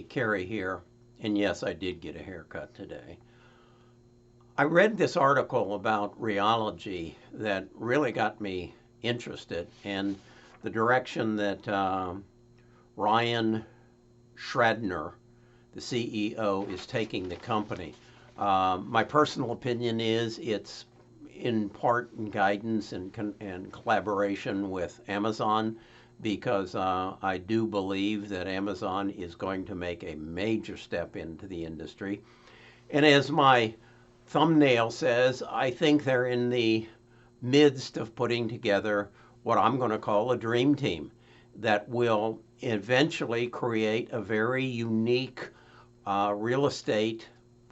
Kerry here, and yes, I did get a haircut today. I read this article about rheology that really got me interested, and the direction that Ryan Schradner, the CEO, is taking the company. My personal opinion is it's in part in guidance and collaboration with Amazon because I do believe that Amazon is going to make a major step into the industry. And as my thumbnail says, I think they're in the midst of putting together what I'm going to call a dream team that will eventually create a very unique real estate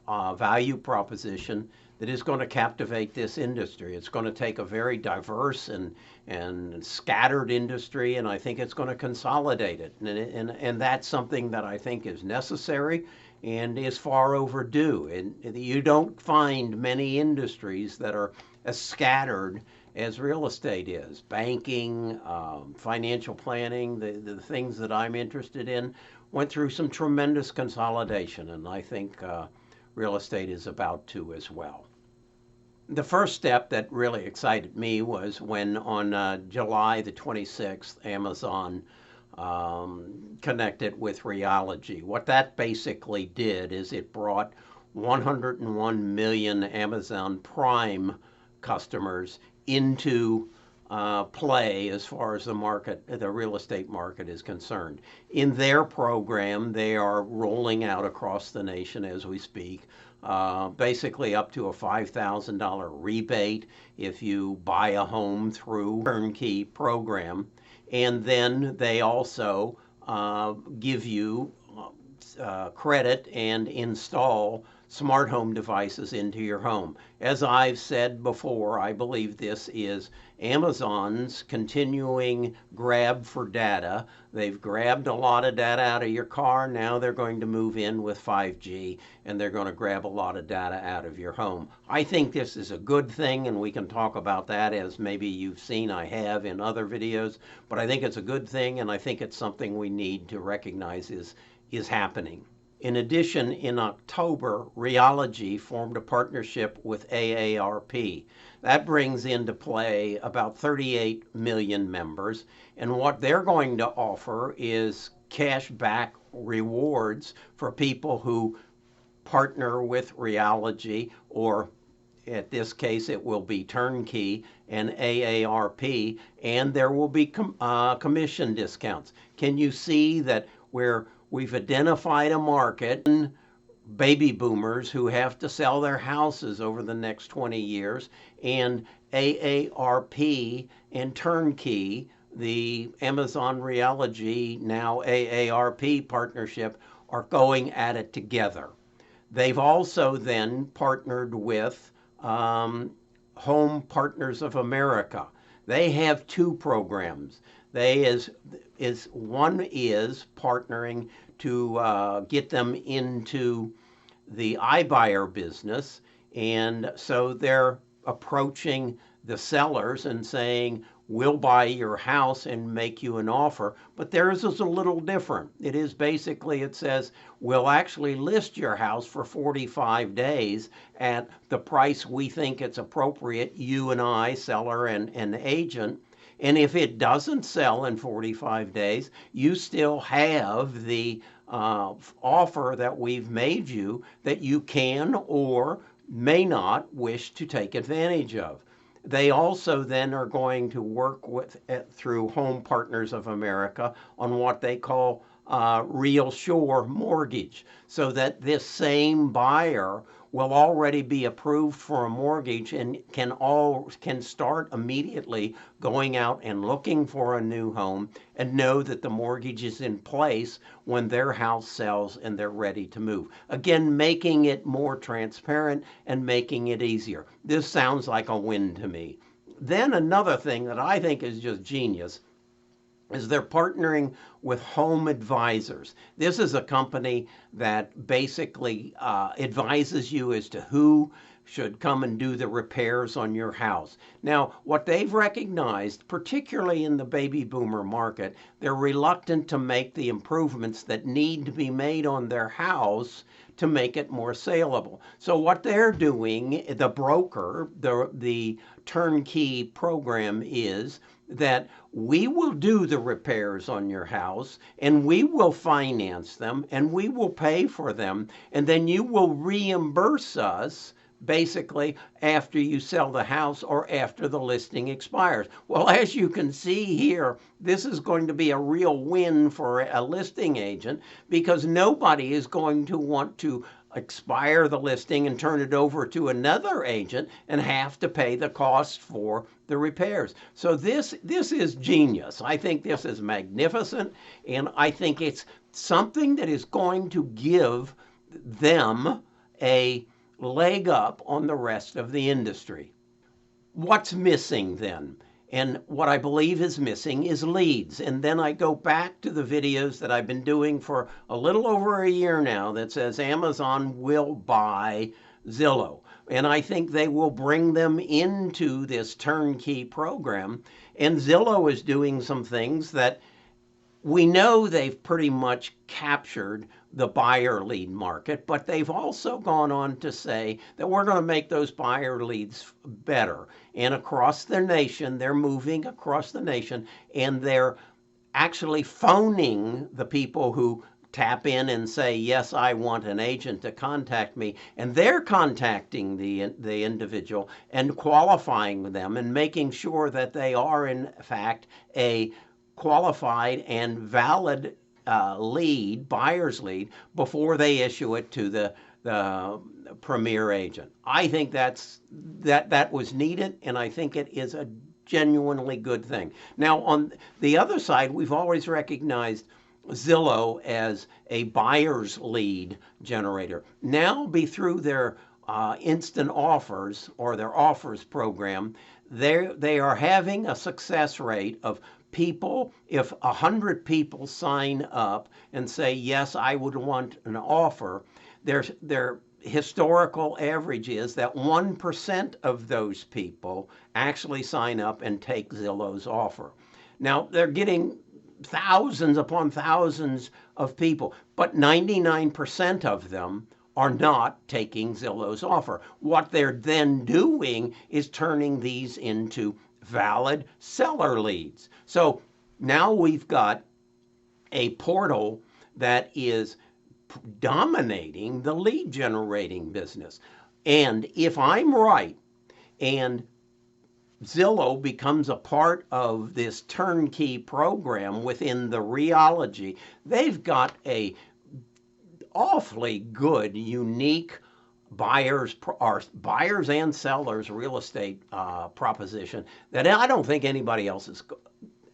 value proposition that is going to captivate this industry. It's going to take a very diverse and scattered industry, and I think it's going to consolidate it. And that's something that I think is necessary and is far overdue. And you don't find many industries that are as scattered as real estate is. Banking, financial planning, the things that I'm interested in went through some tremendous consolidation, and I think real estate is about to as well. The first step that really excited me was when on July the 26th, Amazon connected with Rheology. What that basically did is it brought 101 million Amazon Prime customers into play as far as the market, the real estate market is concerned. In their program, they are rolling out across the nation as we speak, basically up to a $5,000 rebate if you buy a home through TurnKey program. And then they also give you credit and install smart home devices into your home. As I've said before, I believe this is Amazon's continuing grab for data. They've grabbed a lot of data out of your car. Now they're going to move in with 5G and they're going to grab a lot of data out of your home. I think this is a good thing, and we can talk about that as maybe you've seen I have in other videos, but I think it's a good thing, and I think it's something we need to recognize is happening. In addition, in October, Rheology formed a partnership with AARP. That brings into play about 38 million members, and what they're going to offer is cash back rewards for people who partner with Rheology, or at this case it will be TurnKey and AARP, and there will be commission discounts. Can you see that we've identified a market, baby boomers who have to sell their houses over the next 20 years, and AARP and TurnKey, the Amazon Rheology, now AARP partnership, are going at it together. They've also then partnered with Home Partners of America. They have two programs. One is partnering to get them into the iBuyer business, and so they're approaching the sellers and saying, we'll buy your house and make you an offer. But theirs is a little different. It is basically, it says, we'll actually list your house for 45 days at the price we think it's appropriate, you and I, seller and agent. And if it doesn't sell in 45 days, you still have the offer that we've made you that you can or may not wish to take advantage of. They also then are going to work with through Home Partners of America on what they call real sure mortgage, so that this same buyer will already be approved for a mortgage and can start immediately going out and looking for a new home and know that the mortgage is in place when their house sells and they're ready to move. Again, making it more transparent and making it easier. This sounds like a win to me. Then another thing that I think is just genius is they're partnering with Home Advisors. This is a company that basically advises you as to who should come and do the repairs on your house. Now, what they've recognized, particularly in the baby boomer market, they're reluctant to make the improvements that need to be made on their house to make it more saleable. So what they're doing, the broker, the turnkey program, is that we will do the repairs on your house and we will finance them and we will pay for them, and then you will reimburse us basically after you sell the house or after the listing expires. Well, as you can see here, this is going to be a real win for a listing agent, because nobody is going to want to expire the listing and turn it over to another agent and have to pay the cost for the repairs. So this is genius. I think this is magnificent, and I think it's something that is going to give them a leg up on the rest of the industry. What's missing then? And what I believe is missing is leads. And then I go back to the videos that I've been doing for a little over a year now that says Amazon will buy Zillow. And I think they will bring them into this turnkey program. And Zillow is doing some things that we know they've pretty much captured the buyer lead market, but they've also gone on to say that we're going to make those buyer leads better. And across the nation, they're moving across the nation, and they're actually phoning the people who tap in and say, yes, I want an agent to contact me. And they're contacting the individual and qualifying them and making sure that they are, in fact, a qualified and valid lead, buyer's lead, before they issue it to the premier agent. I think that was needed, and I think it is a genuinely good thing. Now, on the other side, we've always recognized Zillow as a buyer's lead generator. Now, through their instant offers or their offers program, they are having a success rate of people. If 100 people sign up and say, yes, I would want an offer, their historical average is that 1% of those people actually sign up and take Zillow's offer. Now, they're getting thousands upon thousands of people, but 99% of them are not taking Zillow's offer. What they're then doing is turning these into valid seller leads. So now we've got a portal that is dominating the lead generating business. And if I'm right, and Zillow becomes a part of this turnkey program within the Realogy, they've got a awfully good, unique buyers and sellers real estate proposition that I don't think anybody else is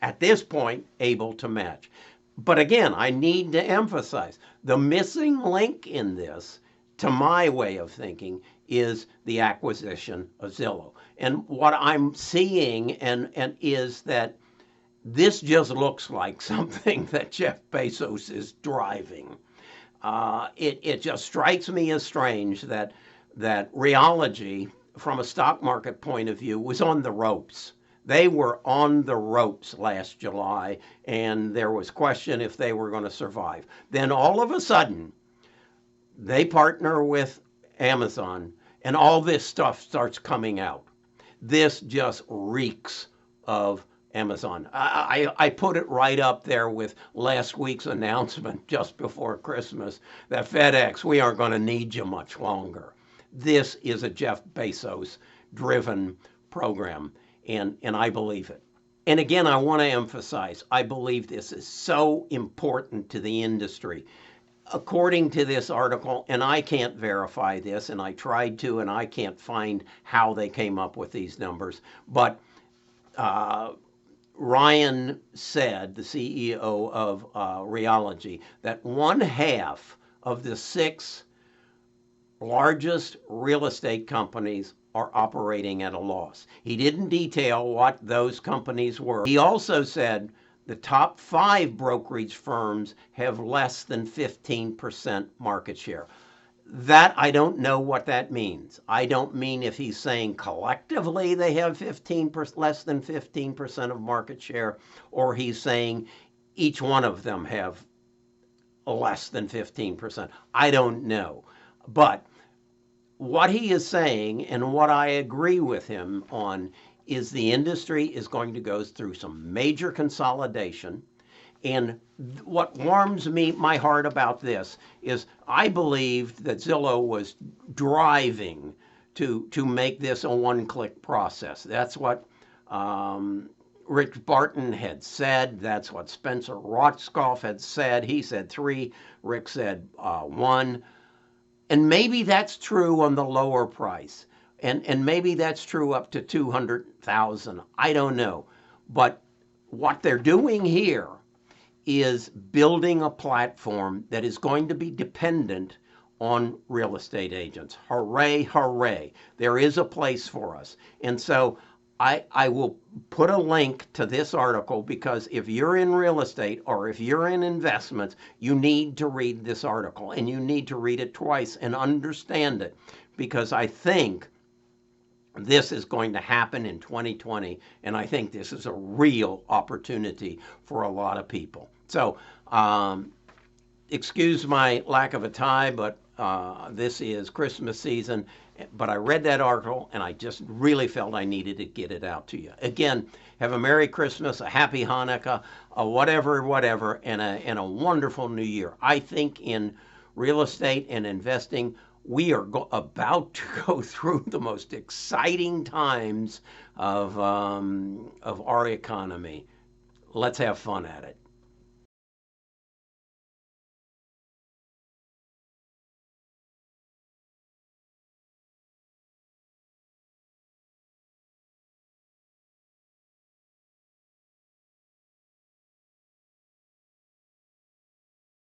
at this point able to match. But again, I need to emphasize the missing link in this, to my way of thinking, is the acquisition of Zillow. And what I'm seeing and is that this just looks like something that Jeff Bezos is driving. It just strikes me as strange that Realogy, from a stock market point of view, was on the ropes. They were on the ropes last July, and there was question if they were going to survive. Then all of a sudden, they partner with Amazon, and all this stuff starts coming out. This just reeks of Amazon. I put it right up there with last week's announcement just before Christmas that FedEx, we aren't going to need you much longer. This is a Jeff Bezos driven program, and I believe it. And again, I want to emphasize, I believe this is so important to the industry. According to this article, and I can't verify this, and I tried to, and I can't find how they came up with these numbers, but Ryan said, the CEO of Realogy, that 1/2 of the 6 largest real estate companies are operating at a loss. He didn't detail what those companies were. He also said the top 5 brokerage firms have less than 15% market share. That I don't know what that means. I don't mean if he's saying collectively they have 15%, less than 15% of market share, or he's saying each one of them have less than 15%. I don't know. But what he is saying, and what I agree with him on, is the industry is going to go through some major consolidation. And what warms my heart about this is I believed that Zillow was driving to make this a one-click process. That's what Rick Barton had said. That's what Spencer Rotzkopf had said. He said 3. Rick said 1. And maybe that's true on the lower price. And maybe that's true up to 200,000. I don't know. But what they're doing here is building a platform that is going to be dependent on real estate agents. Hooray, hooray. There is a place for us. And so I will put a link to this article, because if you're in real estate or if you're in investments, you need to read this article, and you need to read it twice and understand it, because I think this is going to happen in 2020, and I think this is a real opportunity for a lot of people. So, excuse my lack of a tie, but this is Christmas season. But I read that article, and I just really felt I needed to get it out to you. Again, have a Merry Christmas, a Happy Hanukkah, a whatever, and a wonderful New Year. I think in real estate and investing, we are about to go through the most exciting times of our economy. Let's have fun at it.